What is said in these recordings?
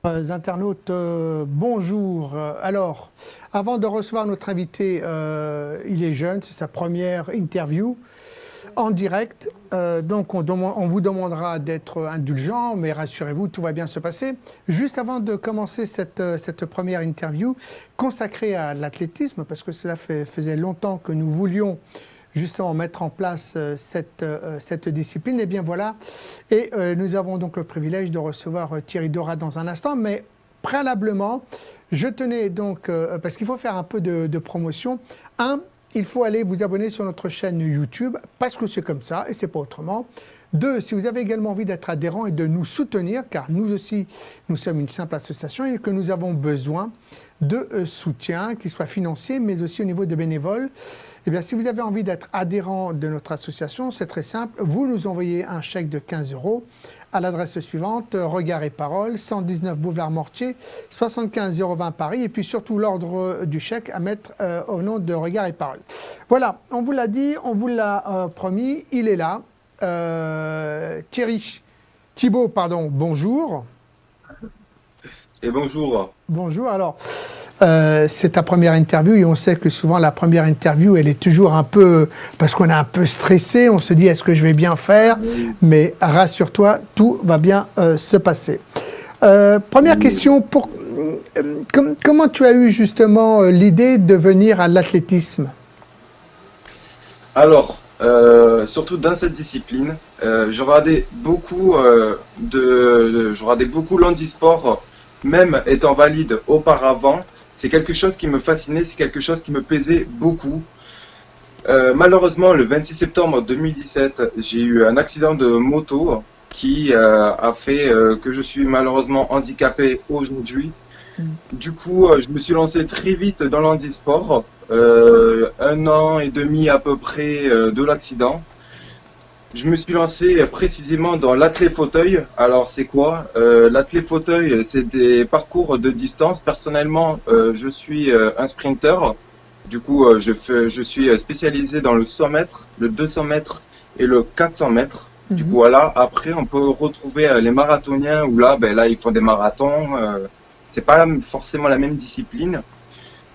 Internautes, bonjour. Alors, avant de recevoir notre invité, il est jeune, c'est sa première interview en direct. Donc, on vous demandera d'être indulgent, mais rassurez-vous, tout va bien se passer. Juste avant de commencer cette première interview consacrée à l'athlétisme, parce que cela faisait longtemps que nous voulions justement mettre en place cette discipline. Et bien voilà, et nous avons donc le privilège de recevoir Thierry Dorat dans un instant, mais préalablement, je tenais donc, parce qu'il faut faire un peu de promotion, il faut aller vous abonner sur notre chaîne YouTube, parce que c'est comme ça, et c'est pas autrement. 2, si vous avez également envie d'être adhérent et de nous soutenir, car nous aussi, nous sommes une simple association et que nous avons besoin de soutien, qu'il soit financier, mais aussi au niveau de bénévoles. Eh bien, si vous avez envie d'être adhérent de notre association, c'est très simple. Vous nous envoyez un chèque de 15 € à l'adresse suivante, Regard et Parole, 119 Boulevard Mortier, 75 020 Paris. Et puis surtout l'ordre du chèque à mettre au nom de Regard et Parole. Voilà, on vous l'a dit, on vous l'a promis, il est là. Thibaut, pardon, bonjour. Et bonjour. Bonjour, alors... c'est ta première interview et on sait que souvent la première interview elle est toujours un peu, parce qu'on est un peu stressé, on se dit est-ce que je vais bien faire, mais rassure-toi, tout va bien se passer. Première question, comment tu as eu justement l'idée de venir à l'athlétisme? Alors, surtout dans cette discipline, je regardais beaucoup l'handisport, même étant valide auparavant. C'est quelque chose qui me fascinait, c'est quelque chose qui me plaisait beaucoup. Malheureusement, le 26 septembre 2017, j'ai eu un accident de moto qui a fait que je suis malheureusement handicapé aujourd'hui. Du coup, je me suis lancé très vite dans l'handisport, 1 an et demi à peu près de l'accident. Je me suis lancé précisément dans l'athlé-fauteuil. Alors c'est quoi? L'athlé-fauteuil, c'est des parcours de distance. Personnellement, je suis un sprinter. Du coup, je suis spécialisé dans le 100 mètres, le 200 mètres et le 400 mètres. Du coup, voilà. Après, on peut retrouver les marathoniens où là, ils font des marathons. C'est pas forcément la même discipline.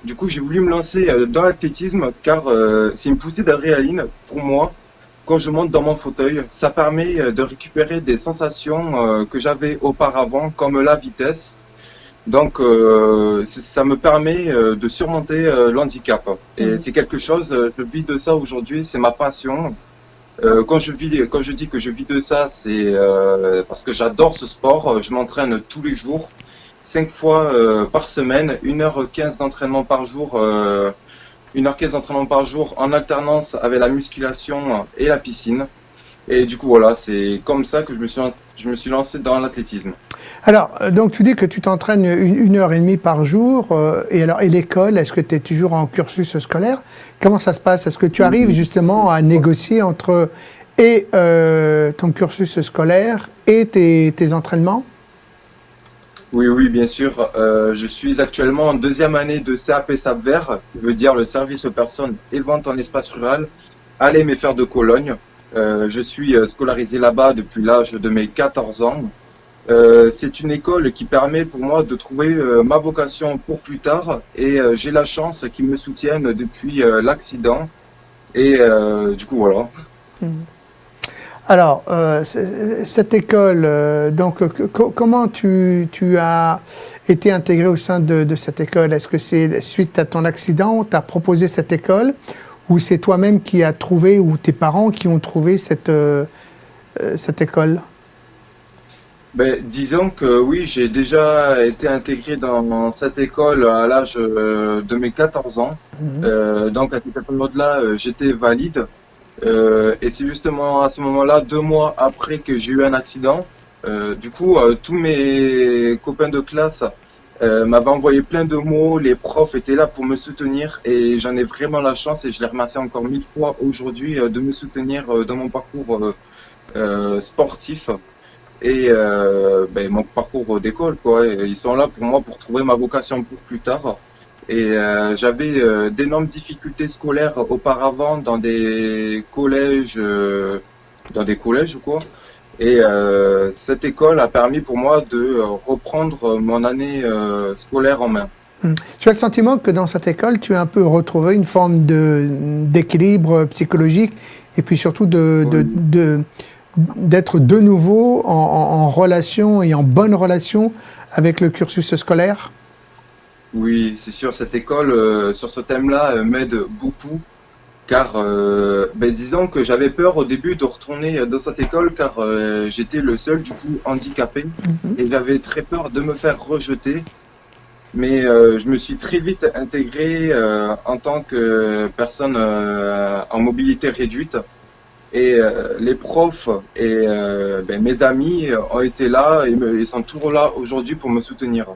Du coup, j'ai voulu me lancer dans l'athlétisme car c'est une poussée d'adrénaline pour moi. Quand je monte dans mon fauteuil, ça permet de récupérer des sensations que j'avais auparavant, comme la vitesse. Donc, ça me permet de surmonter l'handicap. Et c'est quelque chose, je vis de ça aujourd'hui, c'est ma passion. Quand je dis que je vis de ça, c'est parce que j'adore ce sport. Je m'entraîne tous les jours, 5 fois par semaine, 1h15 d'entraînement par jour. 1h15 d'entraînement par jour en alternance avec la musculation et la piscine. Et du coup, voilà, c'est comme ça que je me suis lancé dans l'athlétisme. Alors, donc tu dis que tu t'entraînes 1h30 par jour. Et l'école, est-ce que tu es toujours en cursus scolaire? Comment ça se passe? Est-ce que tu arrives justement à négocier entre ton cursus scolaire et tes entraînements? Oui, bien sûr. Je suis actuellement en 2e année de CAP SAPVER, qui veut dire le service aux personnes et vente en espace rural, à l'EMFR de Cologne. Je suis scolarisé là-bas depuis l'âge de mes 14 ans. C'est une école qui permet pour moi de trouver ma vocation pour plus tard et j'ai la chance qu'ils me soutiennent depuis l'accident. Et du coup, voilà. Alors, cette école, comment tu as été intégré au sein de cette école? Est-ce que c'est suite à ton accident, on t'a proposé cette école, ou c'est toi-même qui as trouvé, ou tes parents qui ont trouvé cette école? Disons que oui, j'ai déjà été intégré dans cette école à l'âge de mes 14 ans. Donc à cette période-là, j'étais valide. Et c'est justement à ce moment-là, 2 mois après que j'ai eu un accident. Du coup, tous mes copains de classe m'avaient envoyé plein de mots. Les profs étaient là pour me soutenir et j'en ai vraiment la chance et je les remercie encore 1000 fois aujourd'hui de me soutenir dans mon parcours sportif et mon parcours d'école, quoi. Et ils sont là pour moi pour trouver ma vocation pour plus tard. Et j'avais d'énormes difficultés scolaires auparavant dans des collèges ou quoi. Et cette école a permis pour moi de reprendre mon année scolaire en main. Tu as le sentiment que dans cette école, tu as un peu retrouvé une forme d'équilibre psychologique et puis surtout Oui, d'être de nouveau en relation et en bonne relation avec le cursus scolaire? oui, c'est sûr, cette école sur ce thème-là m'aide beaucoup. Car, disons que j'avais peur au début de retourner dans cette école car j'étais le seul du coup handicapé Mhm. et j'avais très peur de me faire rejeter. Mais je me suis très vite intégré en tant que personne en mobilité réduite et les profs et mes amis ont été là et ils sont toujours là aujourd'hui pour me soutenir.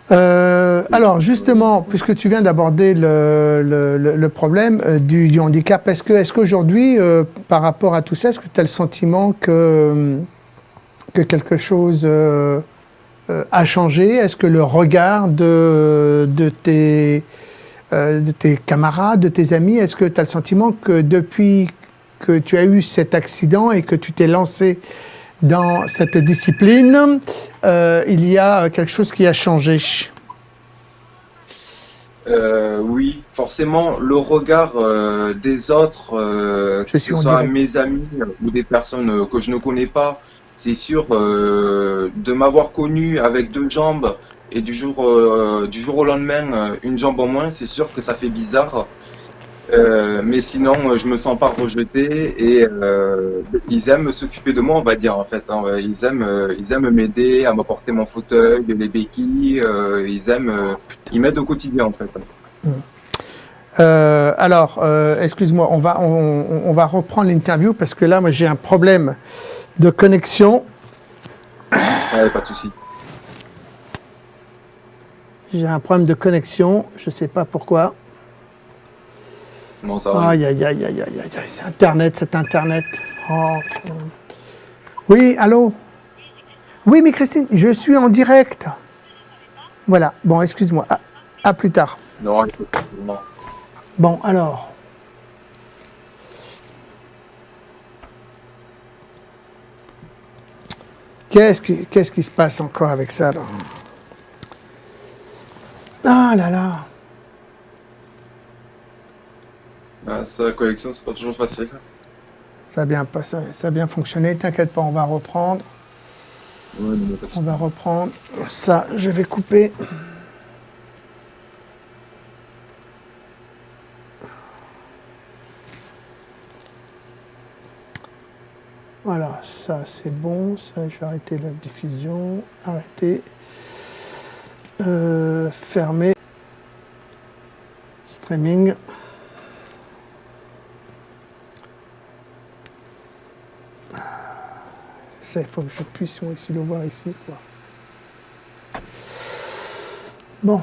Et du Alors coup, justement, puisque tu viens d'aborder le problème du handicap, est-ce qu'aujourd'hui, par rapport à tout ça, est-ce que tu as le sentiment que quelque chose a changé? Est-ce que le regard de tes camarades, de tes amis, est-ce que tu as le sentiment que depuis que tu as eu cet accident et que tu t'es lancé dans cette discipline, il y a quelque chose qui a changé? oui, forcément, le regard des autres, Je que suis ce en soit direct. mes amis ou des personnes que je ne connais pas, c'est sûr, de m'avoir connu avec deux jambes et du jour au lendemain, une jambe en moins, c'est sûr que ça fait bizarre. Mais sinon, je me sens pas rejeté et ils aiment s'occuper de moi, on va dire en fait, hein. Ils aiment m'aider à m'apporter mon fauteuil, les béquilles. Ils m'aident au quotidien en fait. Excuse-moi, on va reprendre l'interview parce que là, moi, j'ai un problème de connexion. Ouais, pas de souci. J'ai un problème de connexion, je ne sais pas pourquoi. Non, ça arrive. Aïe, aïe, aïe, aïe, aïe, aïe, aïe, c'est Internet, c'est Internet. Oh, putain. Oui, allô? Oui, mais Christine, je suis en direct. Voilà, bon, excuse-moi. À plus tard. Non, non. Bon, alors. Qu'est-ce qui se passe encore avec ça, là? Ah là là. Ah, ça, la collection, c'est pas toujours facile. Ça a bien, ça a bien fonctionné. T'inquiète pas, on va reprendre. Ouais, non, pas de On souci. va reprendre. Ça, je vais couper. Voilà, ça c'est bon. Ça, je vais arrêter la diffusion. Arrêter. Fermer. Streaming. Ça, il faut que je puisse moi aussi le voir ici, quoi. Bon.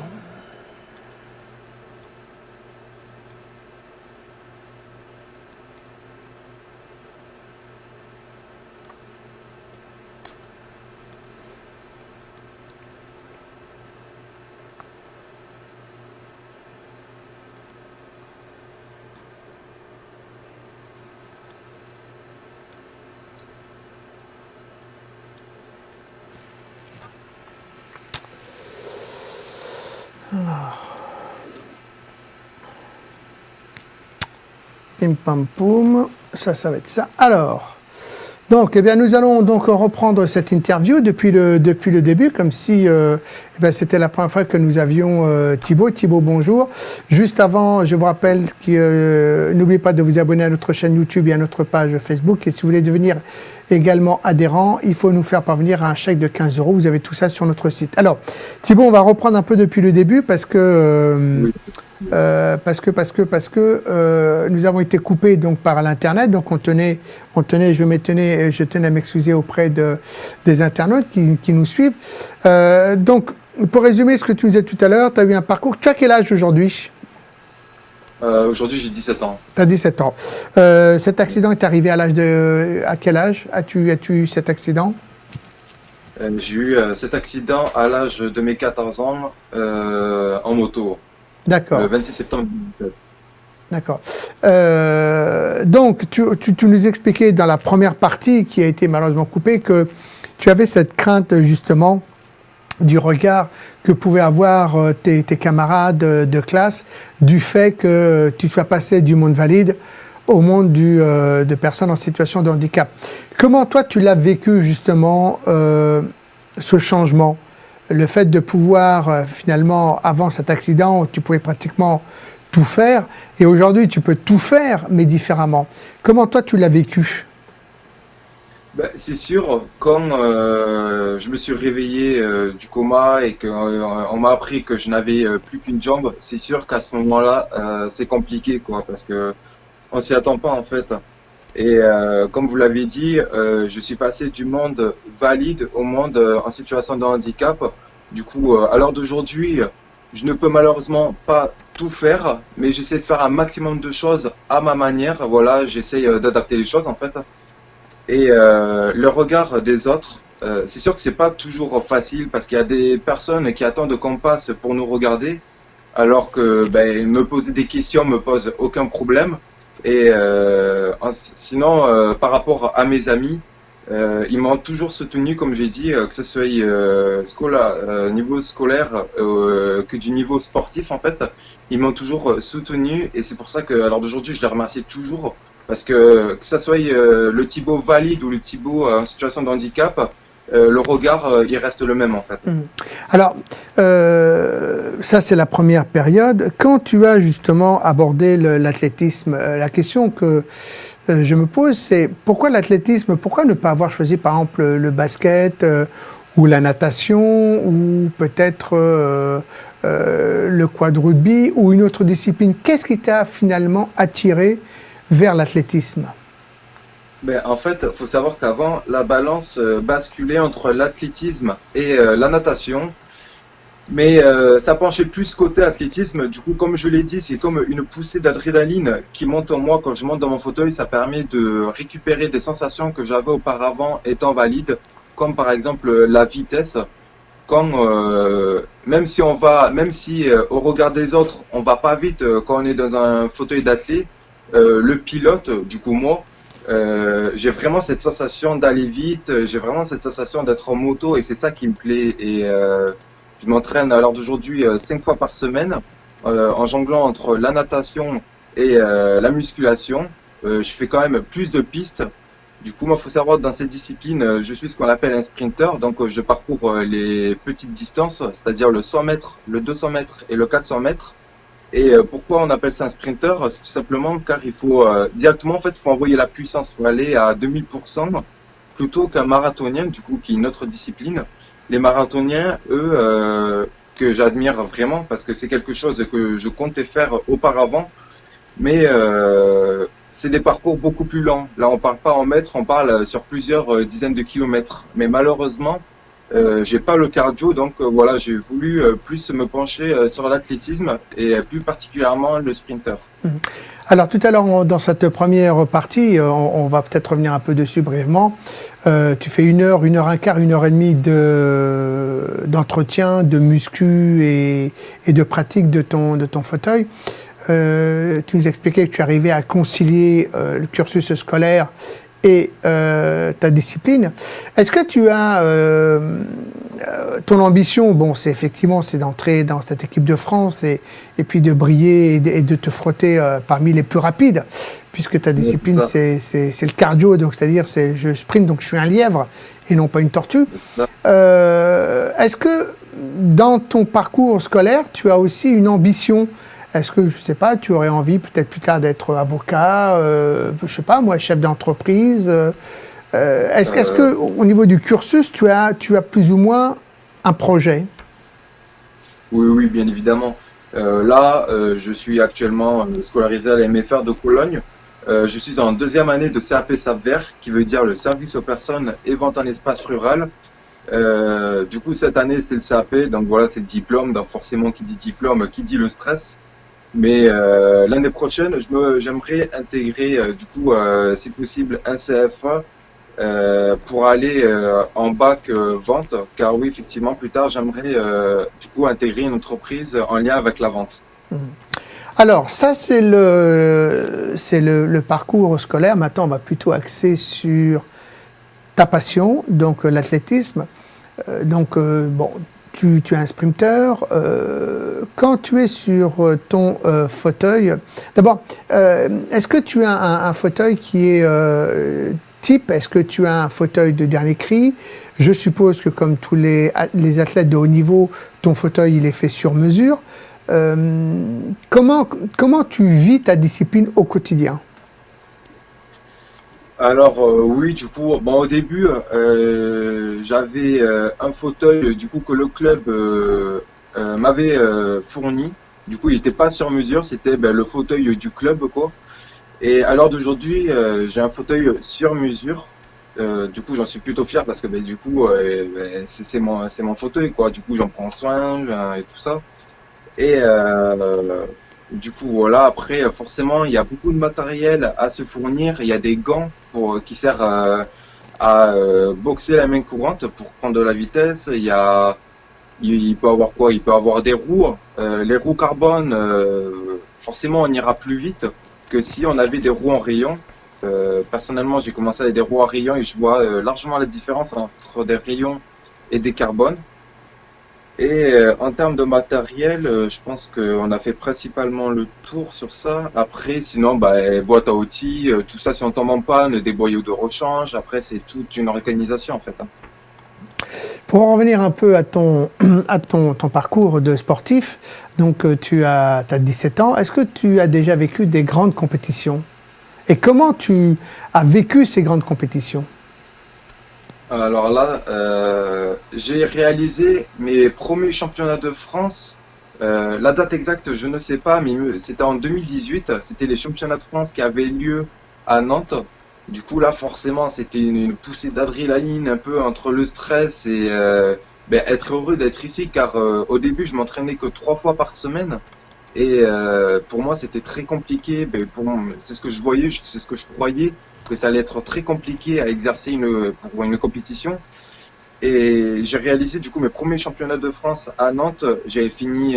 Pim pam poum, ça va être ça. Alors, donc, eh bien, nous allons donc reprendre cette interview depuis le début, comme si c'était la première fois que nous avions Thibaut. Thibaut, bonjour. Juste avant, je vous rappelle que n'oubliez pas de vous abonner à notre chaîne YouTube et à notre page Facebook. Et si vous voulez devenir également adhérent, il faut nous faire parvenir un chèque de 15 euros. Vous avez tout ça sur notre site. Alors, Thibaut, on va reprendre un peu depuis le début parce que Oui. nous avons été coupés donc par l'internet, donc je tenais à m'excuser auprès des internautes qui nous suivent. Donc, pour résumer ce que tu nous disais tout à l'heure, tu as eu un parcours. Tu as quel âge aujourd'hui? Aujourd'hui, j'ai 17 ans. Tu as 17 ans. Cet accident est arrivé à quel âge as-tu eu cet accident? J'ai eu cet accident à l'âge de mes 14 ans en moto, le D'accord. 26 septembre 2017. D'accord. Donc, tu nous expliquais dans la première partie, qui a été malheureusement coupée, que tu avais cette crainte justement du regard que pouvaient avoir tes camarades de classe du fait que tu sois passé du monde valide au monde de personnes en situation de handicap. Comment toi tu l'as vécu justement ce changement? Le fait de pouvoir finalement, avant cet accident, tu pouvais pratiquement tout faire, et aujourd'hui tu peux tout faire, mais différemment. Comment toi tu l'as vécu? Ben, c'est sûr, quand je me suis réveillé du coma et qu'on m'a appris que je n'avais plus qu'une jambe, c'est sûr qu'à ce moment-là, c'est compliqué, quoi, parce que on s'y attend pas en fait. Et comme vous l'avez dit, je suis passé du monde valide au monde en situation de handicap. Du coup, à l'heure d'aujourd'hui, je ne peux malheureusement pas tout faire, mais j'essaie de faire un maximum de choses à ma manière. Voilà, j'essaie d'adapter les choses en fait. Et le regard des autres, c'est sûr que c'est pas toujours facile parce qu'il y a des personnes qui attendent qu'on passe pour nous regarder, alors que ben, me poser des questions me pose aucun problème. Et sinon, par rapport à mes amis, ils m'ont toujours soutenu, comme j'ai dit, que ce soit niveau scolaire que du niveau sportif en fait. Ils m'ont toujours soutenu et c'est pour ça qu'à l'heure d'aujourd'hui, je les remercie toujours. Parce que ça soit le Thibaut valide ou le Thibaut en situation de handicap, le regard, il reste le même en fait. Alors, ça c'est la première période. Quand tu as justement abordé l'athlétisme, la question que je me pose, c'est pourquoi l'athlétisme? Pourquoi ne pas avoir choisi par exemple le basket ou la natation ou peut-être le quad-rugby ou une autre discipline? Qu'est-ce qui t'a finalement attiré vers l'athlétisme? Ben, en fait, il faut savoir qu'avant, la balance basculait entre l'athlétisme et la natation. Mais ça penchait plus côté athlétisme. Du coup, comme je l'ai dit, c'est comme une poussée d'adrénaline qui monte en moi quand je monte dans mon fauteuil. Ça permet de récupérer des sensations que j'avais auparavant étant valide, comme par exemple la vitesse. Quand même si au regard des autres, on va pas vite quand on est dans un fauteuil d'athlète, le pilote, du coup moi, j'ai vraiment cette sensation d'aller vite. J'ai vraiment cette sensation d'être en moto et c'est ça qui me plaît. Et je m'entraîne à l'heure d'aujourd'hui 5 fois par semaine en jonglant entre la natation et la musculation. Je fais quand même plus de pistes. Du coup, moi, faut savoir que dans cette discipline, je suis ce qu'on appelle un sprinter. Donc, je parcours les petites distances, c'est-à-dire le 100 mètres, le 200 mètres et le 400 mètres. Et pourquoi on appelle ça un sprinter? C'est tout simplement car il faut directement, en fait, il faut envoyer la puissance. Il faut aller à 2000% plutôt qu'un marathonien, du coup, qui est une autre discipline. Les marathoniens, eux, que j'admire vraiment parce que c'est quelque chose que je comptais faire auparavant, mais c'est des parcours beaucoup plus lents. Là, on parle pas en mètres, on parle sur plusieurs dizaines de kilomètres. Mais malheureusement, j'ai pas le cardio, donc voilà, j'ai voulu plus me pencher sur l'athlétisme et plus particulièrement le sprinter. Alors tout à l'heure, dans cette première partie, on va peut-être revenir un peu dessus brièvement. Tu fais 1 heure, 1h15, 1h30 d'entretien, de muscu et de pratique de ton fauteuil. Tu nous expliquais que tu arrivais à concilier le cursus scolaire et ta discipline. Est-ce que tu as ton ambition, bon, c'est effectivement c'est d'entrer dans cette équipe de France et puis de briller et de te frotter parmi les plus rapides, puisque ta discipline c'est le cardio, donc c'est-à-dire je sprint, donc je suis un lièvre et non pas une tortue. Est-ce que dans ton parcours scolaire, tu as aussi une ambition? Est-ce que, je sais pas, tu aurais envie peut-être plus tard d'être avocat, je sais pas moi, chef d'entreprise Est-ce que au niveau du cursus, tu as plus ou moins un projet? Oui, bien évidemment. Là, je suis actuellement scolarisé à la MFR de Cologne. Je suis en 2e année de CAP SAPVER, qui veut dire le service aux personnes et vente en espace rural. Du coup, cette année, c'est le CAP, donc voilà, c'est le diplôme. Donc forcément, qui dit diplôme, qui dit le stress. Mais l'année prochaine, j'aimerais intégrer, du coup, si possible, un CFA pour aller en bac vente. Car oui, effectivement, plus tard, j'aimerais du coup intégrer une entreprise en lien avec la vente. Alors, ça, c'est le parcours scolaire. Maintenant, on va plutôt axer sur ta passion, donc l'athlétisme. Bon, tu es un sprinter. Quand tu es sur ton fauteuil, d'abord, est-ce que tu as un fauteuil qui est type? Est-ce que tu as un fauteuil de dernier cri? Je suppose que comme tous les athlètes de haut niveau, ton fauteuil il est fait sur mesure. Comment tu vis ta discipline au quotidien? Alors oui, du coup, bon, au début, j'avais un fauteuil du coup que le club m'avait fourni. Du coup, il n'était pas sur mesure, c'était le fauteuil du club quoi. Et à l'heure d'aujourd'hui, j'ai un fauteuil sur mesure. Du coup, j'en suis plutôt fier parce que du coup, c'est mon fauteuil quoi. Du coup, j'en prends soin et tout ça. Et du coup, voilà. Après, forcément, il y a beaucoup de matériel à se fournir. Il y a des gants qui servent à boxer la main courante pour prendre de la vitesse. Il peut avoir quoi? Il peut avoir des roues. Les roues carbone, forcément, on ira plus vite que si on avait des roues en rayon. Personnellement, j'ai commencé avec des roues à rayon et je vois largement la différence entre des rayons et des carbones. Et en termes de matériel, je pense qu'on a fait principalement le tour sur ça. Après, sinon, boîte à outils, tout ça, si on tombe en panne, des boyaux de rechange. Après, c'est toute une organisation en fait, hein. Pour en revenir un peu à ton parcours de sportif, donc tu as 17 ans, est-ce que tu as déjà vécu des grandes compétitions? Et comment tu as vécu ces grandes compétitions? Alors là, j'ai réalisé mes premiers championnats de France. La date exacte, je ne sais pas, mais c'était en 2018. C'était les championnats de France qui avaient lieu à Nantes. Du coup, là, forcément, c'était une poussée d'adrénaline un peu entre le stress et être heureux d'être ici, car au début, je m'entraînais que 3 fois par semaine. Et pour moi, c'était très compliqué. C'est ce que je voyais, c'est ce que je croyais, que ça allait être très compliqué à exercer pour une compétition. Et j'ai réalisé du coup mes premiers championnats de France à Nantes. J'avais fini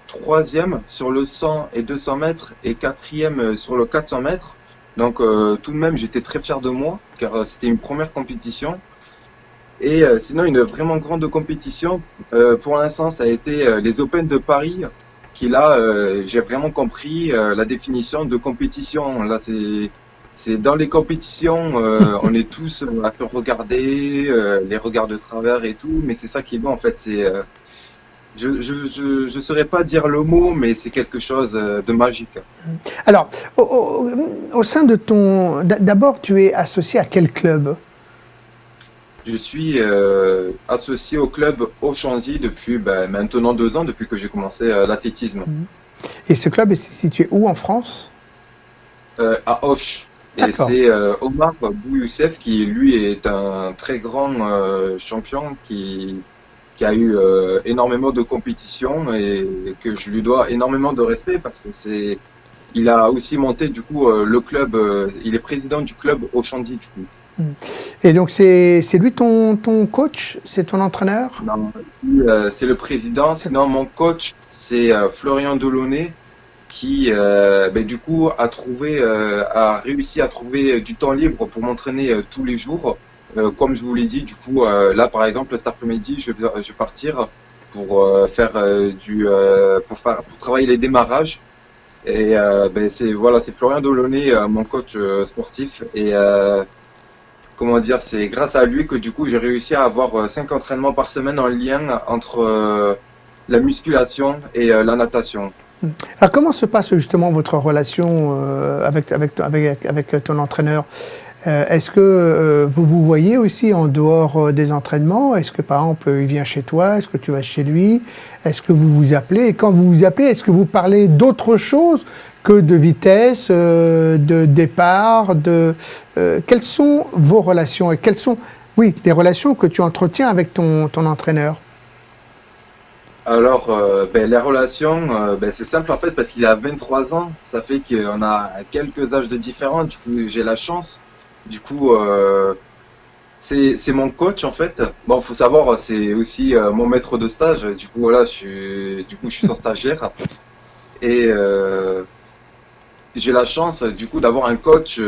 troisième sur le 100 et 200 mètres et quatrième sur le 400 mètres. Donc tout de même, j'étais très fier de moi, car c'était une première compétition. Et sinon, une vraiment grande compétition, pour l'instant, ça a été les Open de Paris, qui là, j'ai vraiment compris la définition de compétition. Là, c'est dans les compétitions, on est tous à te regarder, les regards de travers et tout, mais c'est ça qui est bon en fait. Je saurais pas dire le mot, mais c'est quelque chose de magique. Alors, au sein de d'abord, tu es associé à quel club? Je suis associé au club Auchanzy depuis maintenant 2 ans, depuis que j'ai commencé l'athlétisme. Et ce club est situé où en France? À Auch. Et D'accord. c'est Omar Bouyousef qui, lui, est un très grand champion qui a eu énormément de compétitions et que je lui dois énormément de respect parce que il a aussi monté du coup le club, il est président du club Auchanzy du coup. Et donc c'est lui ton coach, c'est ton entraîneur? Non, c'est le président. Sinon, mon coach, c'est Florian Delaunay qui, du coup, a réussi à trouver du temps libre pour m'entraîner tous les jours. Comme je vous l'ai dit, du coup, là, par exemple, cet après-midi, je vais partir pour faire pour travailler les démarrages. Et c'est Florian Delaunay, mon coach sportif. Et comment dire, c'est grâce à lui que du coup j'ai réussi à avoir 5 entraînements par semaine en lien entre la musculation et la natation. Alors comment se passe justement votre relation avec ton entraîneur? Est-ce que vous vous voyez aussi en dehors des entraînements? Est-ce que par exemple il vient chez toi? Est-ce que tu vas chez lui? Est-ce que vous vous appelez? Et quand vous vous appelez, est-ce que vous parlez d'autre chose que de vitesse, de départ, quelles sont vos relations et quelles sont, oui, les relations que tu entretiens avec ton entraîneur? Alors, les relations, c'est simple en fait parce qu'il a 23 ans, ça fait qu'on a quelques âges de différence, du coup j'ai la chance. Du coup, c'est mon coach en fait. Bon, faut savoir, c'est aussi mon maître de stage. Du coup, voilà, je suis son stagiaire. Et j'ai la chance du coup d'avoir un coach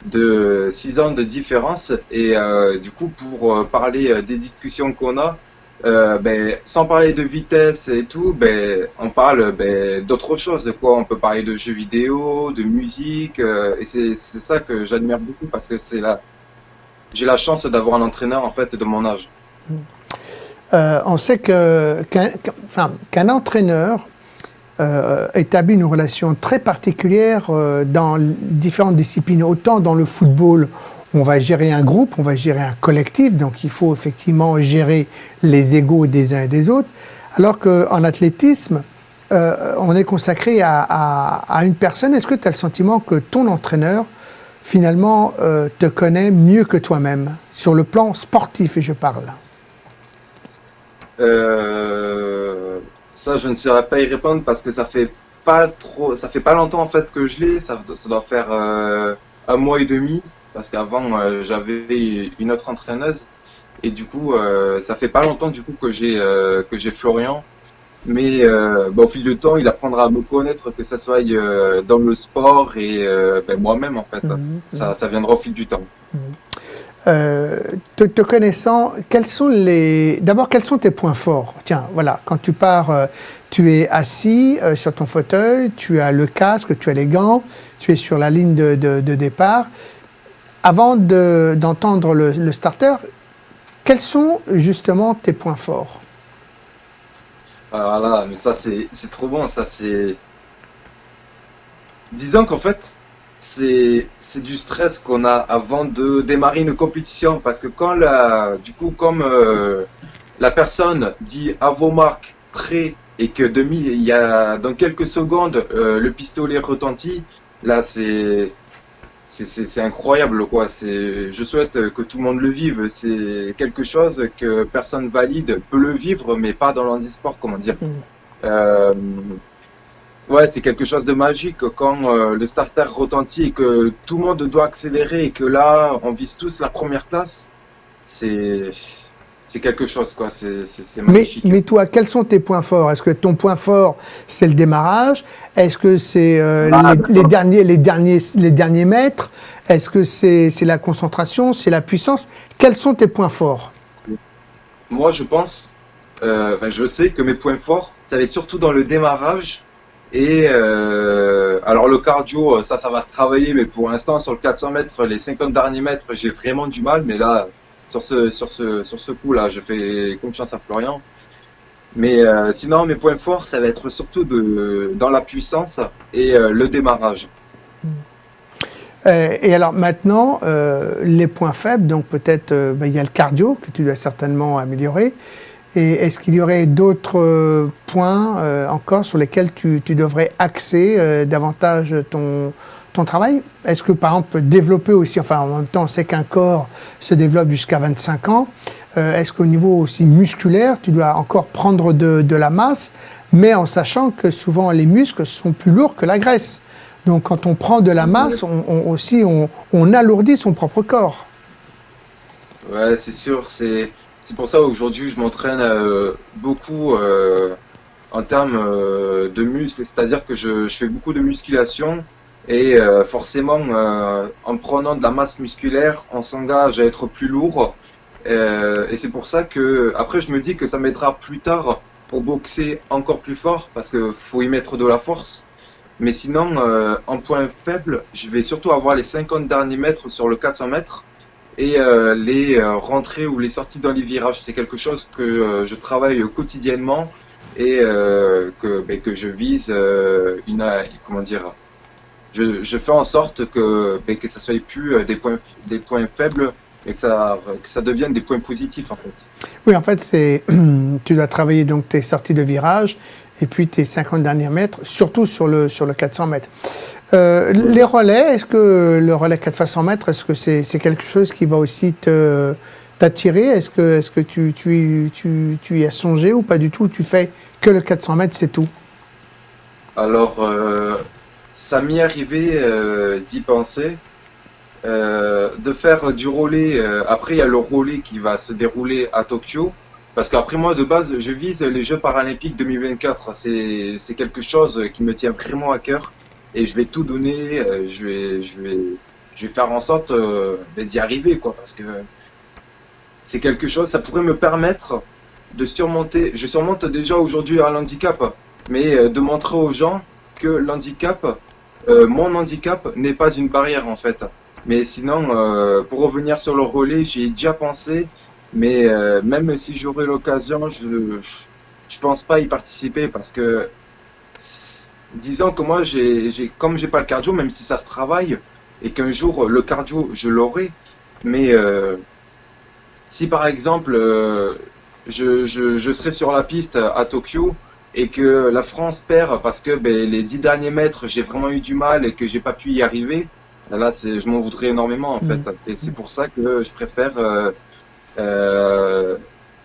de 6 ans de différence et du coup pour parler des discussions qu'on a, sans parler de vitesse et tout, on parle d'autre chose quoi. On peut parler de jeux vidéo, de musique et c'est ça que j'admire beaucoup parce que j'ai la chance d'avoir un entraîneur en fait de mon âge. On sait qu'un entraîneur établit une relation très particulière dans différentes disciplines. Autant dans le football, on va gérer un groupe, on va gérer un collectif, donc il faut effectivement gérer les égos des uns et des autres, alors qu'en athlétisme, on est consacré à une personne. Est-ce que tu as le sentiment que ton entraîneur, finalement, te connaît mieux que toi-même, sur le plan sportif, et je parle? Ça, je ne saurais pas y répondre parce que ça fait pas longtemps en fait que je l'ai. Ça doit faire 1 mois et demi parce qu'avant j'avais une autre entraîneuse et du coup ça fait pas longtemps du coup que j'ai Florian. Mais au fil du temps, il apprendra à me connaître, que ça soit dans le sport et moi-même en fait. Ça viendra au fil du temps. Te connaissant, d'abord, quels sont tes points forts? Tiens, voilà, quand tu pars, tu es assis sur ton fauteuil, tu as le casque, tu as les gants, tu es sur la ligne de départ. Avant d'entendre le starter, quels sont justement tes points forts? Alors là, mais ça c'est trop bon, ça c'est. Disons qu'en fait, c'est du stress qu'on a avant de démarrer une compétition parce que du coup, comme la personne dit à vos marques prêt et que il y a dans quelques secondes le pistolet retentit, là c'est incroyable quoi. Je souhaite que tout le monde le vive. C'est quelque chose que personne valide peut le vivre, mais pas dans l'handisport, comment dire. Euh, Ouais, c'est quelque chose de magique quand le starter retentit et que tout le monde doit accélérer et que là, on vise tous la première place. C'est c'est quelque chose, quoi. C'est magnifique. Mais toi, quels sont tes points forts? Est-ce que ton point fort, c'est le démarrage? Est-ce que c'est les derniers mètres? Est-ce que c'est la concentration? C'est la puissance? Quels sont tes points forts? Moi, je pense, je sais que mes points forts, ça va être surtout dans le démarrage. Et alors le cardio, ça va se travailler, mais pour l'instant, sur le 400 mètres, les 50 derniers mètres, j'ai vraiment du mal. Mais là, sur ce coup-là, je fais confiance à Florian. Mais sinon, mes points forts, ça va être surtout dans la puissance et le démarrage. Et alors maintenant, les points faibles, donc peut-être il y a le cardio que tu dois certainement améliorer. Et est-ce qu'il y aurait d'autres points encore sur lesquels tu devrais axer davantage ton travail? Est-ce que par exemple développer aussi, enfin en même temps on sait qu'un corps se développe jusqu'à 25 ans, est-ce qu'au niveau aussi musculaire tu dois encore prendre de la masse, mais en sachant que souvent les muscles sont plus lourds que la graisse. Donc quand on prend de la masse, on alourdit son propre corps. Ouais, c'est sûr. C'est pour ça aujourd'hui je m'entraîne beaucoup en termes de muscles, c'est-à-dire que je fais beaucoup de musculation et forcément en prenant de la masse musculaire, on s'engage à être plus lourd et c'est pour ça que après je me dis que ça m'aidera plus tard pour boxer encore plus fort parce que faut y mettre de la force. Mais sinon, en point faible, je vais surtout avoir les 50 derniers mètres sur le 400 mètres et les rentrées ou les sorties dans les virages. C'est quelque chose que je travaille quotidiennement et que je vise comment dire, je fais en sorte que ça soit plus des points faibles et que ça devienne des points positifs en fait. Oui, en fait, tu dois travailler donc tes sorties de virage et puis tes 50 derniers mètres, surtout sur le 400 mètres. Les relais, est-ce que le relais 4 x 100 mètres, est-ce que c'est quelque chose qui va aussi t'attirer? Est-ce que tu y as songé ou pas du tout? Tu fais que le 400 mètres, c'est tout? Alors, ça m'est arrivé d'y penser, de faire du relais. Après, il y a le relais qui va se dérouler à Tokyo. Parce qu'après moi, de base, je vise les Jeux paralympiques 2024. C'est quelque chose qui me tient vraiment à cœur. Et je vais tout donner. Je vais faire en sorte d'y arriver, quoi. Parce que c'est quelque chose, ça pourrait me permettre de surmonter. Je surmonte déjà aujourd'hui un handicap, mais de montrer aux gens que l'handicap, mon handicap, n'est pas une barrière en fait. Mais sinon, pour revenir sur le relais, j'y ai déjà pensé, mais même si j'aurais l'occasion, je pense pas y participer parce que disons que moi, comme j'ai pas le cardio, même si ça se travaille, et qu'un jour le cardio, je l'aurai, mais si par exemple je serai sur la piste à Tokyo et que la France perd parce que les 10 derniers mètres j'ai vraiment eu du mal et que j'ai pas pu y arriver, là je m'en voudrais énormément en fait. Et c'est pour ça que je préfère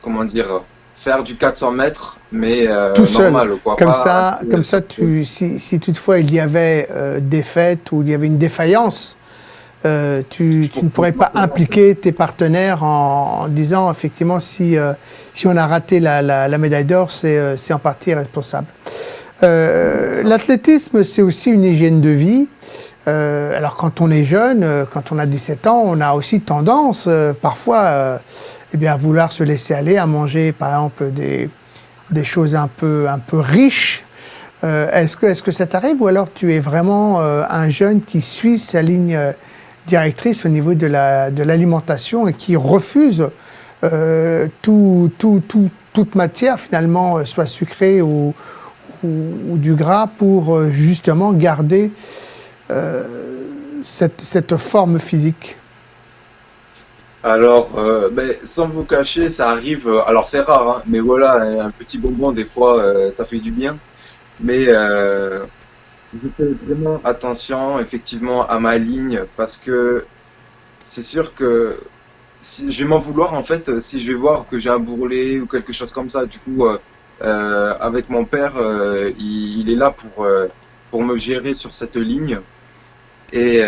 comment dire, faire du 400 mètres mais tout seul, normal quoi. Comme ça, si toutefois il y avait des fêtes ou il y avait une défaillance, tu ne pourrais pas impliquer tes partenaires en disant effectivement si on a raté la médaille d'or, c'est en partie responsable. L'athlétisme, c'est aussi une hygiène de vie. Alors quand on est jeune, quand on a 17 ans, on a aussi tendance parfois à vouloir se laisser aller, à manger par exemple des choses un peu riches. Est-ce que ça t'arrive ou alors tu es vraiment un jeune qui suit sa ligne directrice au niveau de l'alimentation et qui refuse toute matière finalement, soit sucrée ou du gras pour justement garder cette forme physique? Alors, sans vous cacher, ça arrive. Alors c'est rare, hein, mais voilà, un petit bonbon des fois, ça fait du bien. Mais je fais vraiment attention, effectivement, à ma ligne parce que c'est sûr que si je vais m'en vouloir en fait, si je vais voir que j'ai un bourrelet ou quelque chose comme ça. Du coup, avec mon père, il est là pour me gérer sur cette ligne. Et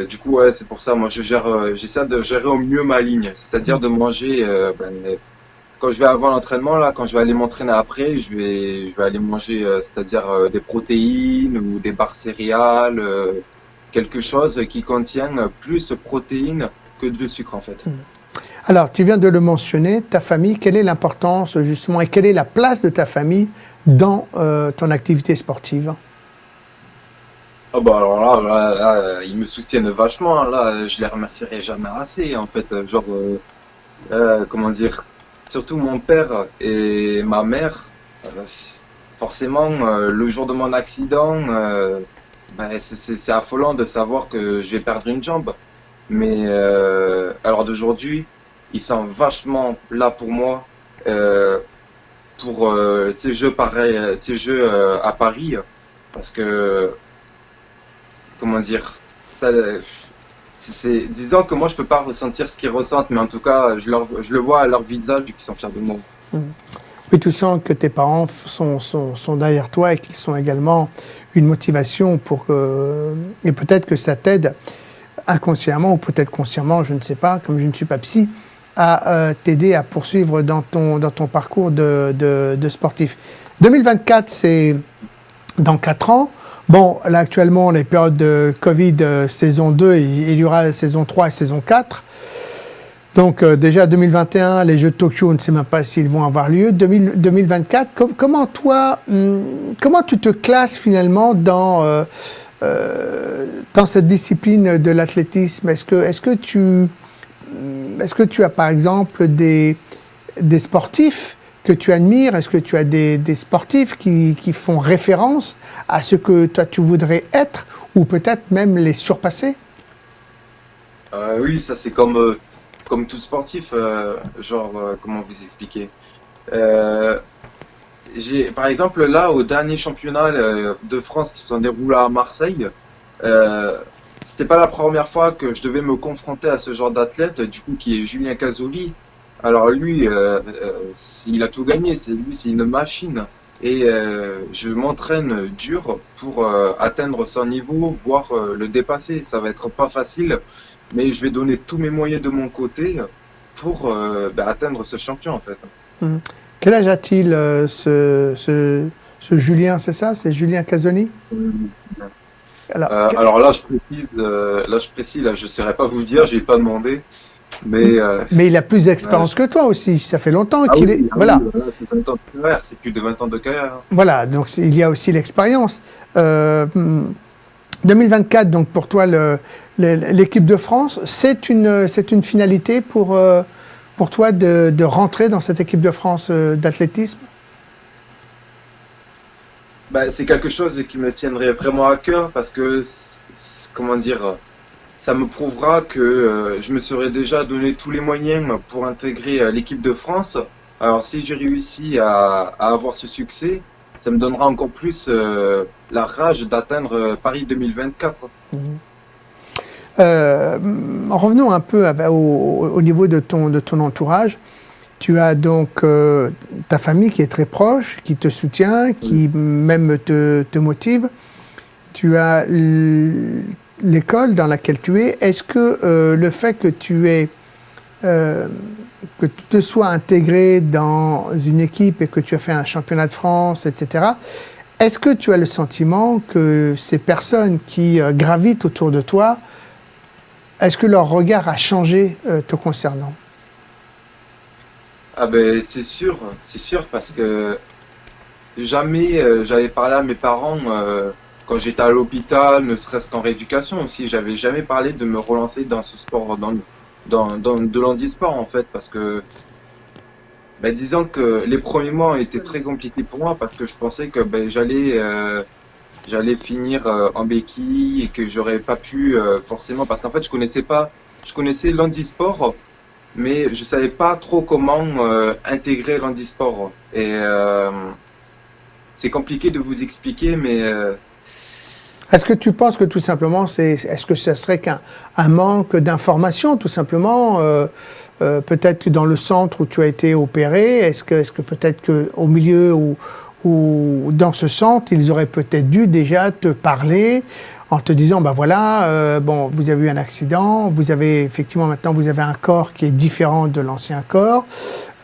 du coup, ouais, c'est pour ça, moi, j'essaie de gérer au mieux ma ligne, c'est-à-dire de manger. Quand je vais avant l'entraînement, là, quand je vais aller m'entraîner après, je vais aller manger, c'est-à-dire des protéines ou des barres céréales, quelque chose qui contienne plus de protéines que de sucre en fait. Alors, tu viens de le mentionner, ta famille, quelle est l'importance justement et quelle est la place de ta famille dans ton activité sportive? Ah bah alors là, ils me soutiennent vachement, hein. Là, je les remercierai jamais assez en fait. Genre, comment dire, surtout mon père et ma mère. euh, Forcément, le jour de mon accident, c'est affolant de savoir que je vais perdre une jambe. Mais alors d'aujourd'hui, ils sont vachement là pour moi, pour ces jeux pareils, ces jeux à Paris, parce que comment dire, ça, disons que moi je peux pas ressentir ce qu'ils ressentent, mais en tout cas, je le vois à leur visage qu'ils sont fiers de moi. Oui, tu sens que tes parents sont derrière toi et qu'ils sont également une motivation et peut-être que ça t'aide inconsciemment ou peut-être consciemment, je ne sais pas, comme je ne suis pas psy, à t'aider à poursuivre dans ton parcours de sportif. 2024, c'est dans 4 ans. Bon, là actuellement, les périodes de Covid, saison 2, il y aura saison 3 et saison 4. Donc déjà 2021, les Jeux de Tokyo, on ne sait même pas s'ils vont avoir lieu. 2024, comment tu te classes finalement dans cette discipline de l'athlétisme? Est-ce que tu as par exemple des sportifs que tu admires? Est-ce que tu as des sportifs qui font référence à ce que toi tu voudrais être ou peut-être même les surpasser? Oui, ça c'est comme tout sportif, comment vous expliquer? Euh, Par exemple, là, au dernier championnat de France qui se sont déroulés à Marseille, euh, c'était pas la première fois que je devais me confronter à ce genre d'athlète, du coup, qui est Julien Casoli. Alors lui, il a tout gagné, c'est une machine. Et je m'entraîne dur pour atteindre son niveau, voire le dépasser. Ça va être pas facile, mais je vais donner tous mes moyens de mon côté pour atteindre ce champion en fait. Mhm. Quel âge a-t-il ce Julien, c'est ça? C'est Julien Casoni? Alors là, je précise, là, je ne saurais pas vous dire, je n'ai pas demandé, mais mais il a plus d'expérience que toi aussi. Ça fait longtemps ah qu'il est. oui, Voilà. c'est 20 ans de carrière, c'est plus de 20 ans de carrière. Voilà. Donc il y a aussi l'expérience. 2024, donc pour toi, l'équipe de France, c'est une finalité pour toi de rentrer dans cette équipe de France d'athlétisme? Bah, c'est quelque chose qui me tiendrait vraiment à cœur parce que, comment dire, ça me prouvera que je me serais déjà donné tous les moyens pour intégrer l'équipe de France. Alors, si j'ai réussi à avoir ce succès, ça me donnera encore plus la rage d'atteindre Paris 2024. Revenons un peu au niveau de ton entourage. Tu as donc ta famille qui est très proche, qui te soutient, qui même te motive. Tu as l'école dans laquelle tu es. Est-ce que le fait que que tu te sois intégré dans une équipe et que tu as fait un championnat de France, etc., est-ce que tu as le sentiment que ces personnes qui gravitent autour de toi, est-ce que leur regard a changé te concernant? Ah ben c'est sûr parce que jamais j'avais parlé à mes parents quand j'étais à l'hôpital, ne serait-ce qu'en rééducation aussi, j'avais jamais parlé de me relancer dans ce sport, dans de l'handisport en fait, parce que ben, disons que les premiers mois ont été très compliqués pour moi parce que je pensais que ben, j'allais finir en béquille et que j'aurais pas pu forcément parce qu'en fait je connaissais l'handisport mais je savais pas trop comment intégrer l'handisport. Et c'est compliqué de vous expliquer, mais Est-ce que tu penses que tout simplement, est-ce que ce serait qu'un manque d'information, tout simplement peut-être que dans le centre où tu as été opéré, est-ce que peut-être qu'au milieu ou dans ce centre, ils auraient peut-être dû déjà te parler en te disant, ben voilà, bon, vous avez eu un accident, vous avez effectivement maintenant vous avez un corps qui est différent de l'ancien corps,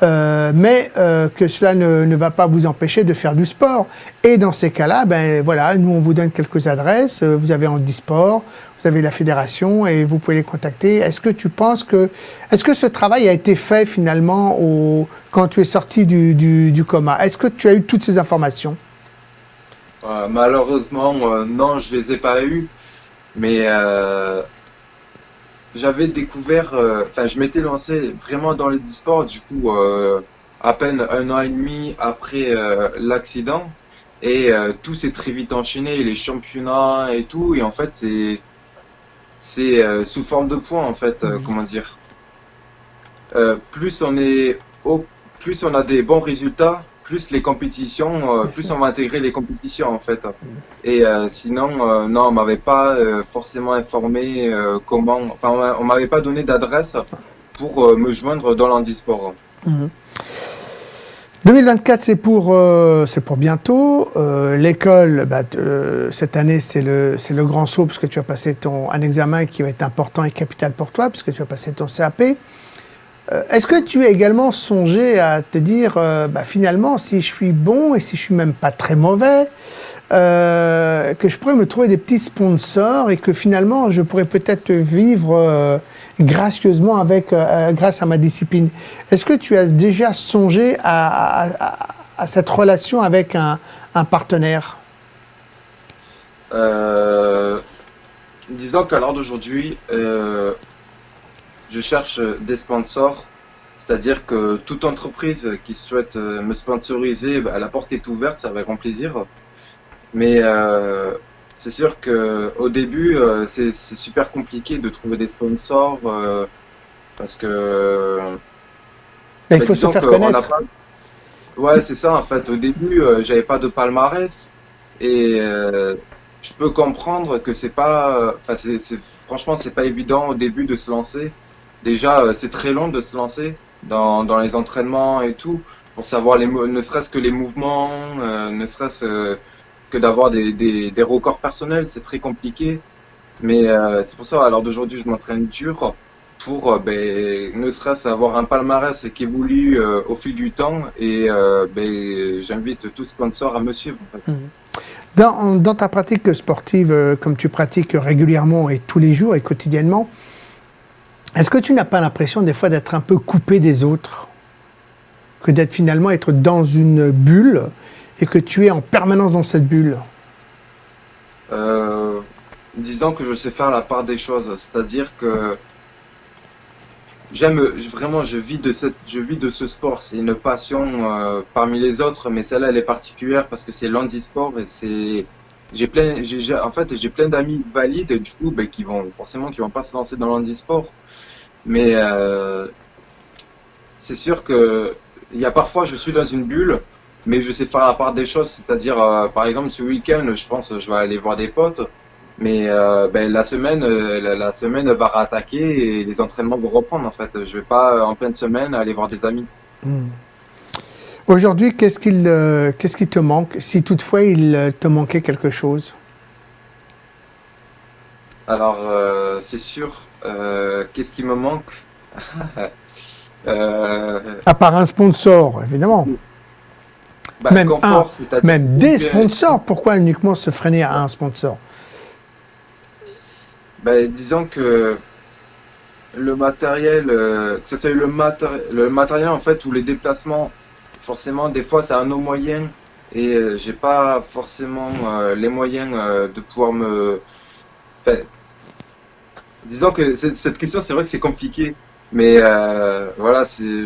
mais que cela ne va pas vous empêcher de faire du sport. Et dans ces cas-là, ben voilà, nous on vous donne quelques adresses, vous avez Handisport, vous avez la fédération et vous pouvez les contacter. Est-ce que tu penses est-ce que ce travail a été fait finalement quand tu es sorti du coma? Est-ce que tu as eu toutes ces informations? malheureusement non, je les ai pas eus. Mais j'avais découvert, enfin je m'étais lancé vraiment dans le e-sport du coup à peine un an et demi après l'accident et tout s'est très vite enchaîné, les championnats et tout et en fait c'est sous forme de points en fait, comment dire. Plus on est plus on a des bons résultats, plus les compétitions, plus on va intégrer les compétitions en fait. Et sinon, non, on m'avait pas forcément informé comment, enfin, on m'avait pas donné d'adresse pour me joindre dans l'handisport. 2024, c'est pour bientôt. L'école, cette année, c'est le grand saut parce que tu as passé un examen qui va être important et capital pour toi puisque tu as passé ton CAP. Est-ce que tu as également songé à te dire, finalement, si je suis bon et si je suis même pas très mauvais, que je pourrais me trouver des petits sponsors et que finalement, je pourrais peut-être vivre gracieusement grâce à ma discipline. Est-ce que tu as déjà songé à cette relation avec un partenaire? Disons qu'à l'heure d'aujourd'hui, je cherche des sponsors, c'est-à-dire que toute entreprise qui souhaite me sponsoriser, la porte est ouverte, c'est avec grand plaisir. Mais c'est sûr que au début, c'est super compliqué de trouver des sponsors parce que Il faut se disons faire qu'on n'a connaître. pas. Ouais, c'est ça en fait. Au début, j'avais pas de palmarès et je peux comprendre que c'est pas. Enfin, franchement, c'est pas évident au début de se lancer. Déjà, c'est très long de se lancer dans les entraînements et tout, pour savoir ne serait-ce que les mouvements, ne serait-ce que d'avoir des records personnels, c'est très compliqué. Mais c'est pour ça, à l'heure d'aujourd'hui, je m'entraîne dur pour ne serait-ce avoir un palmarès qui évolue au fil du temps et j'invite tout sponsor à me suivre en fait. Dans ta pratique sportive, comme tu pratiques régulièrement et tous les jours et quotidiennement, est-ce que tu n'as pas l'impression des fois d'être un peu coupé des autres? Que d'être finalement être dans une bulle et que tu es en permanence dans cette bulle? Disons que je sais faire la part des choses, c'est-à-dire que je vis de ce sport. C'est une passion parmi les autres, mais celle-là elle est particulière parce que c'est l'handisport et en fait j'ai plein d'amis valides du coup qui vont pas se lancer dans l'handisport, mais c'est sûr que il y a parfois je suis dans une bulle, mais je sais faire la part des choses, c'est-à-dire par exemple ce week-end je pense je vais aller voir des potes. Mais la semaine va rattaquer et les entraînements vont reprendre en fait. Je vais pas en pleine semaine aller voir des amis. Aujourd'hui, qu'est-ce qui te manque, si toutefois il te manquait quelque chose? Alors c'est sûr. Qu'est-ce qui me manque? À part un sponsor, évidemment. Confort, même des sponsors. Pourquoi uniquement se freiner à un sponsor? Disons que le matériel, que ce soit le matériel en fait ou les déplacements, forcément des fois c'est à nos moyens et j'ai pas forcément les moyens de pouvoir disons que cette question c'est vrai que c'est compliqué, mais voilà c'est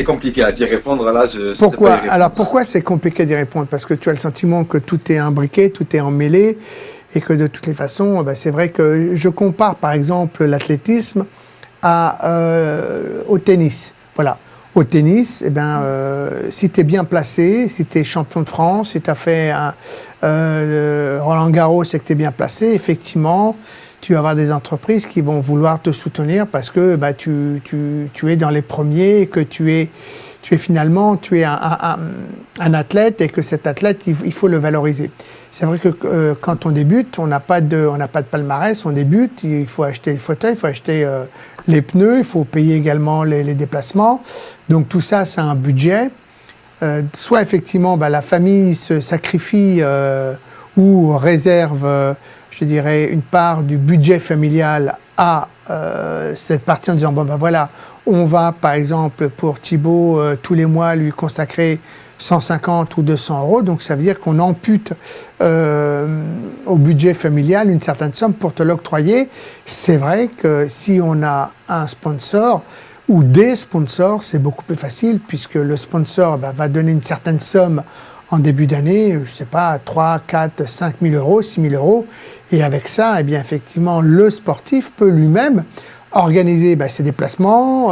compliqué à d'y répondre là. Je sais Pourquoi? pas y répondre. Alors pourquoi c'est compliqué d'y répondre? Parce que tu as le sentiment que tout est imbriqué, tout est emmêlé, et que de toutes les façons, c'est vrai que je compare par exemple l'athlétisme au tennis. Voilà. Au tennis, si tu es bien placé, si tu es champion de France, si tu as fait Roland Garros et que tu es bien placé, effectivement, tu vas avoir des entreprises qui vont vouloir te soutenir parce que tu es dans les premiers et que tu es finalement un athlète et que cet athlète, il faut le valoriser. C'est vrai que quand on débute, on n'a pas de palmarès, on débute, il faut acheter le fauteuil, il faut acheter les pneus, il faut payer également les déplacements. Donc tout ça, c'est un budget. Soit effectivement, la famille se sacrifie ou réserve, je dirais, une part du budget familial à cette partie en disant, voilà, on va par exemple pour Thibaut tous les mois lui consacrer 150 ou 200 euros, donc ça veut dire qu'on ampute au budget familial une certaine somme pour te l'octroyer. C'est vrai que si on a un sponsor ou des sponsors, c'est beaucoup plus facile puisque le sponsor va donner une certaine somme en début d'année, je ne sais pas, 3, 4, 5 000 euros, 6 000 euros. Et avec ça, effectivement, le sportif peut lui-même organiser ses déplacements.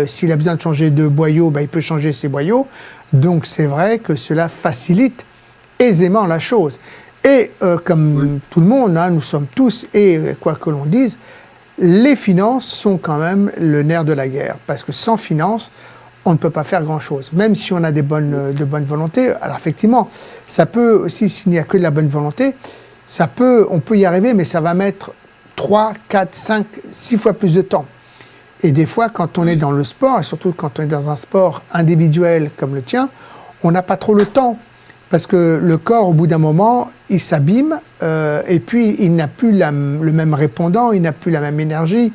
S'il a besoin de changer de boyau, il peut changer ses boyaux. Donc c'est vrai que cela facilite aisément la chose. Et comme tout le monde, nous sommes tous, et quoi que l'on dise, les finances sont quand même le nerf de la guerre. Parce que sans finances, on ne peut pas faire grand-chose. Même si on a de bonnes volontés, alors effectivement, ça peut aussi, s'il n'y a que de la bonne volonté, on peut y arriver, mais ça va mettre 3, 4, 5, 6 fois plus de temps. Et des fois, quand on est dans le sport, et surtout quand on est dans un sport individuel comme le tien, on n'a pas trop le temps. Parce que le corps, au bout d'un moment, il s'abîme, et puis il n'a plus le même répondant, il n'a plus la même énergie,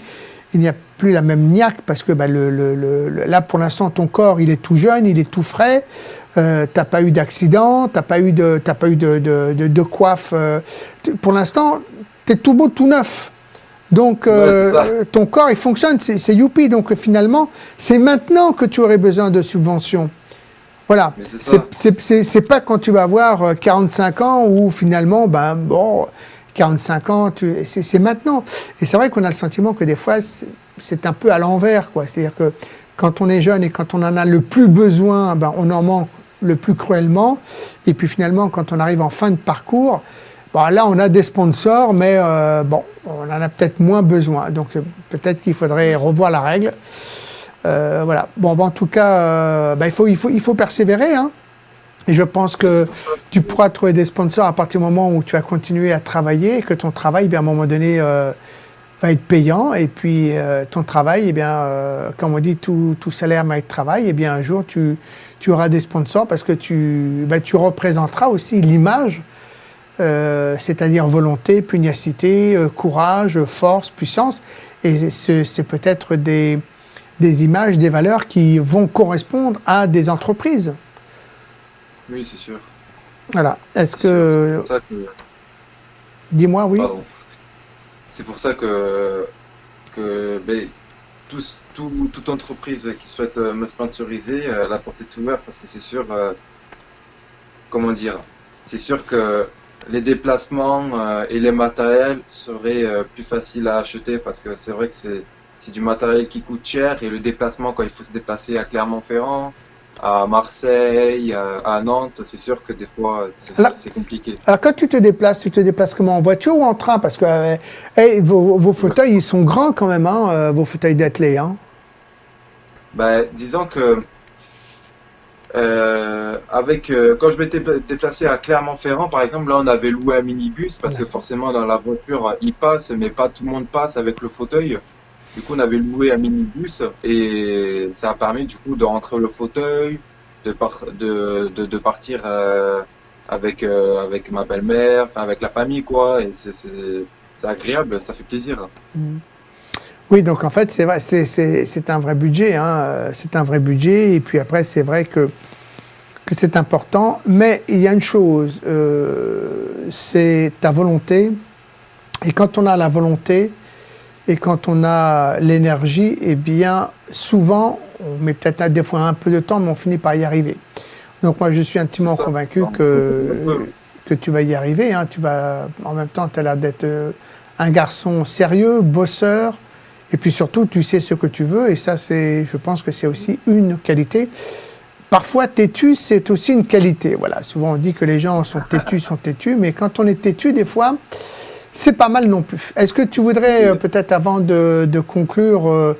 il n'y a plus la même niaque, parce que là, pour l'instant, ton corps, il est tout jeune, il est tout frais, t'as pas eu d'accident, t'as pas eu de coiffe. Pour l'instant, t'es tout beau, tout neuf. Donc, ton corps, il fonctionne, c'est youpi. Donc, finalement, c'est maintenant que tu aurais besoin de subventions. Voilà. C'est pas quand tu vas avoir 45 ans où finalement, 45 ans, c'est maintenant. Et c'est vrai qu'on a le sentiment que des fois, c'est un peu à l'envers, quoi. C'est-à-dire que quand on est jeune et quand on en a le plus besoin, on en manque le plus cruellement. Et puis finalement, quand on arrive en fin de parcours, là, on a des sponsors, mais on en a peut-être moins besoin. Donc, peut-être qu'il faudrait revoir la règle. Voilà. En tout cas, il faut persévérer. Hein. Et je pense que tu pourras trouver des sponsors à partir du moment où tu vas continuer à travailler et que ton travail, à un moment donné, va être payant, et puis ton travail, eh bien, comme on dit, tout salaire mérite travail, eh bien un jour tu auras des sponsors parce que tu représenteras aussi l'image, c'est-à-dire volonté, pugnacité, courage, force, puissance, et c'est peut-être des images, des valeurs qui vont correspondre à des entreprises. Oui, c'est sûr. Voilà. Est-ce C'est sûr. C'est que... pour ça que... Dis-moi, oui. Pardon. C'est pour ça que ben, toute entreprise qui souhaite me sponsoriser, la porte est ouverte parce que c'est sûr, comment dire, c'est sûr que les déplacements et les matériels seraient plus faciles à acheter parce que c'est vrai que c'est du matériel qui coûte cher et le déplacement quand il faut se déplacer à Clermont-Ferrand, à Marseille, à Nantes, c'est sûr que des fois c'est compliqué. Alors quand tu te déplaces comment? En voiture ou en train? Parce que vos fauteuils, ils sont grands quand même, hein, vos fauteuils d'athlète. Hein. Ben, disons que quand je m'étais déplacé à Clermont-Ferrand, par exemple, là on avait loué un minibus parce que forcément dans la voiture il passe, mais pas tout le monde passe avec le fauteuil. Du coup, on avait loué un minibus et ça a permis du coup de rentrer le fauteuil, de partir avec ma belle-mère, enfin avec la famille quoi. Et c'est agréable, ça fait plaisir. Mm. Oui, donc en fait, c'est vrai, c'est un vrai budget, hein, c'est un vrai budget. Et puis après, c'est vrai que c'est important. Mais il y a une chose, c'est ta volonté. Et quand on a la volonté, et quand on a l'énergie, eh bien, souvent, on met peut-être des fois un peu de temps, mais on finit par y arriver. Donc moi, je suis intimement convaincu que tu vas y arriver. Hein. En même temps, tu as l'air d'être un garçon sérieux, bosseur, et puis surtout, tu sais ce que tu veux, et ça, je pense que c'est aussi une qualité. Parfois, têtu, c'est aussi une qualité. Voilà, souvent on dit que les gens sont têtus, mais quand on est têtu, des fois, c'est pas mal non plus. Est-ce que tu voudrais, peut-être avant de conclure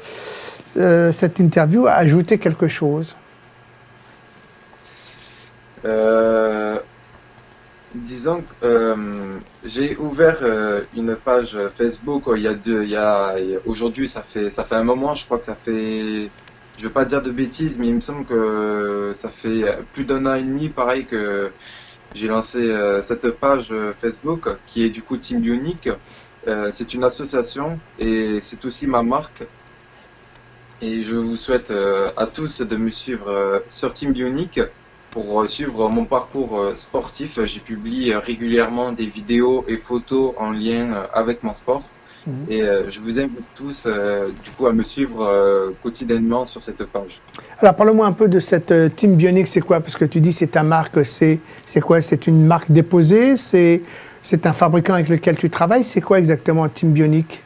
cette interview, ajouter quelque chose? Disons que j'ai ouvert une page Facebook aujourd'hui ça fait un moment, je crois que ça fait, je veux pas dire de bêtises, mais il me semble que ça fait plus d'un an et demi pareil que j'ai lancé cette page Facebook qui est du coup Team Bionic. C'est une association et c'est aussi ma marque. Et je vous souhaite à tous de me suivre sur Team Bionic pour suivre mon parcours sportif. J'y publie régulièrement des vidéos et photos en lien avec mon sport. Et je vous invite tous du coup à me suivre quotidiennement sur cette page. Alors parle-moi un peu de cette Team Bionic, c'est quoi? Parce que tu dis c'est ta marque, c'est quoi? C'est une marque déposée? C'est un fabricant avec lequel tu travailles? C'est quoi exactement Team Bionic?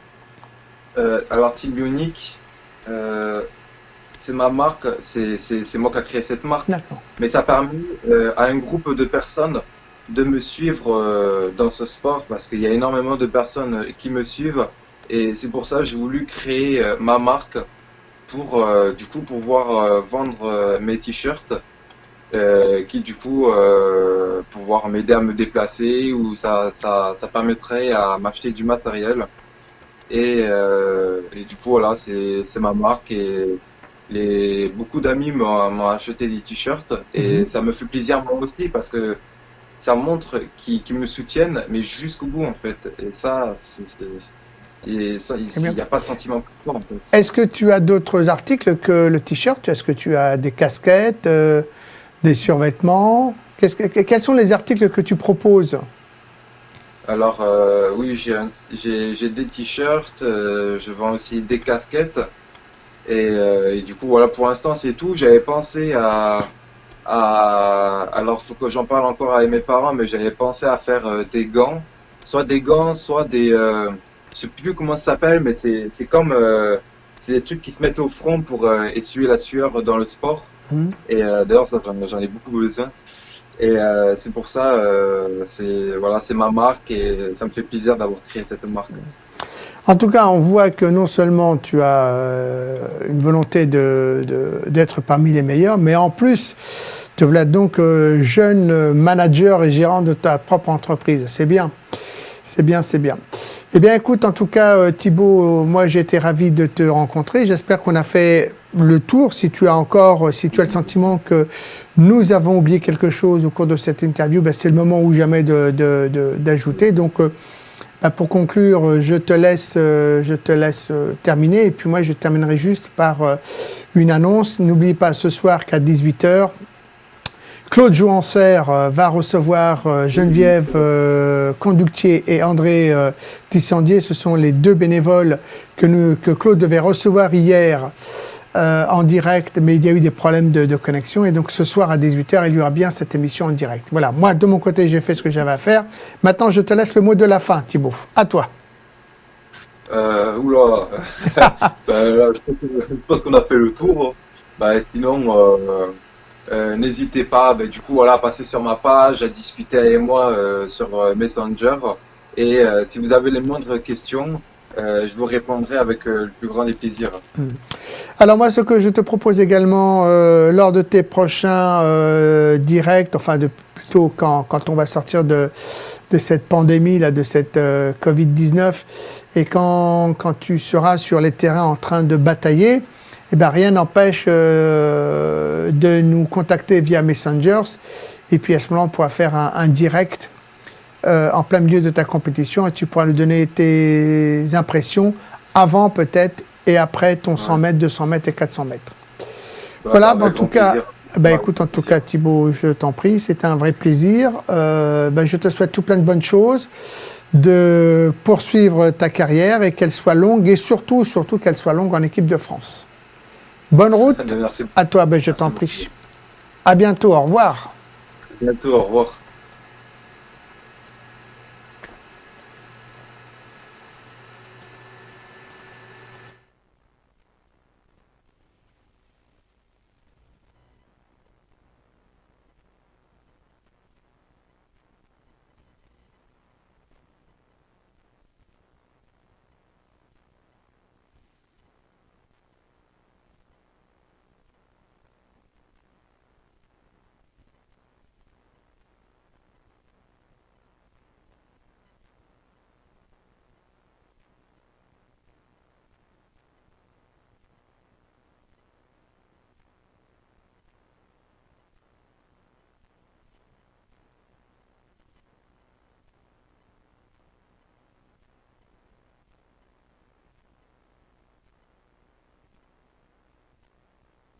Alors Team Bionic, c'est ma marque, c'est moi qui ai créé cette marque. Mais ça a permis à un groupe de personnes de me suivre dans ce sport parce qu'il y a énormément de personnes qui me suivent et c'est pour ça que j'ai voulu créer ma marque pour du coup pouvoir vendre mes t-shirts qui du coup pouvoir m'aider à me déplacer ou ça permettrait à m'acheter du matériel et du coup voilà c'est ma marque et beaucoup d'amis m'ont acheté des t-shirts et ça me fait plaisir moi aussi parce que ça montre qu'ils me soutiennent, mais jusqu'au bout, en fait. Et ça, il n'y a pas de sentiment plus fort, en fait. Est-ce que tu as d'autres articles que le t-shirt? Est-ce que tu as des casquettes, des survêtements? Quels sont les articles que tu proposes? Alors, oui, j'ai des t-shirts, je vends aussi des casquettes. Et du coup, voilà, pour l'instant, c'est tout. J'avais pensé alors faut que j'en parle encore avec mes parents, mais j'avais pensé à faire des gants, soit des, je sais plus comment ça s'appelle, mais c'est comme, c'est des trucs qui se mettent au front pour essuyer la sueur dans le sport. Et d'ailleurs, ça, j'en ai beaucoup besoin. Et c'est pour ça, c'est ma marque et ça me fait plaisir d'avoir créé cette marque. En tout cas, on voit que non seulement tu as une volonté d'être parmi les meilleurs, mais en plus, tu voilà donc jeune manager et gérant de ta propre entreprise. C'est bien. C'est bien, c'est bien. Eh bien, écoute, en tout cas, Thibaut, moi, j'ai été ravi de te rencontrer. J'espère qu'on a fait le tour. Si tu as le sentiment que nous avons oublié quelque chose au cours de cette interview, ben, c'est le moment ou jamais d'ajouter. Donc, ben, pour conclure, je te laisse terminer. Et puis moi, je terminerai juste par une annonce. N'oublie pas ce soir qu'à 18h, Claude Jouancer va recevoir Geneviève Conductier et André Tissandier. Ce sont les deux bénévoles que Claude devait recevoir hier en direct, mais il y a eu des problèmes de connexion. Et donc ce soir à 18h, il y aura bien cette émission en direct. Voilà, moi de mon côté, j'ai fait ce que j'avais à faire. Maintenant, je te laisse le mot de la fin, Thibaut. À toi. Oula, là, je pense qu'on a fait le tour. Sinon, n'hésitez pas, du coup, voilà, à passer sur ma page, à discuter avec moi sur Messenger. Et si vous avez les moindres questions, je vous répondrai avec le plus grand des plaisirs. Alors moi, ce que je te propose également, lors de tes prochains directs, enfin plutôt quand on va sortir de cette pandémie, là, de cette Covid-19, et quand tu seras sur les terrains en train de batailler, eh bien, rien n'empêche de nous contacter via Messengers. Et puis à ce moment-là, on pourra faire un direct en plein milieu de ta compétition et tu pourras nous donner tes impressions avant peut-être et après ton 100 mètres, 200 mètres et 400 mètres. Voilà, en tout cas, écoute, en tout cas, Thibaut, je t'en prie, c'était un vrai plaisir. Je te souhaite tout plein de bonnes choses, de poursuivre ta carrière et qu'elle soit longue et surtout qu'elle soit longue en équipe de France. Bonne route. Merci. À toi, je t'en prie. À bientôt, au revoir. À bientôt, au revoir.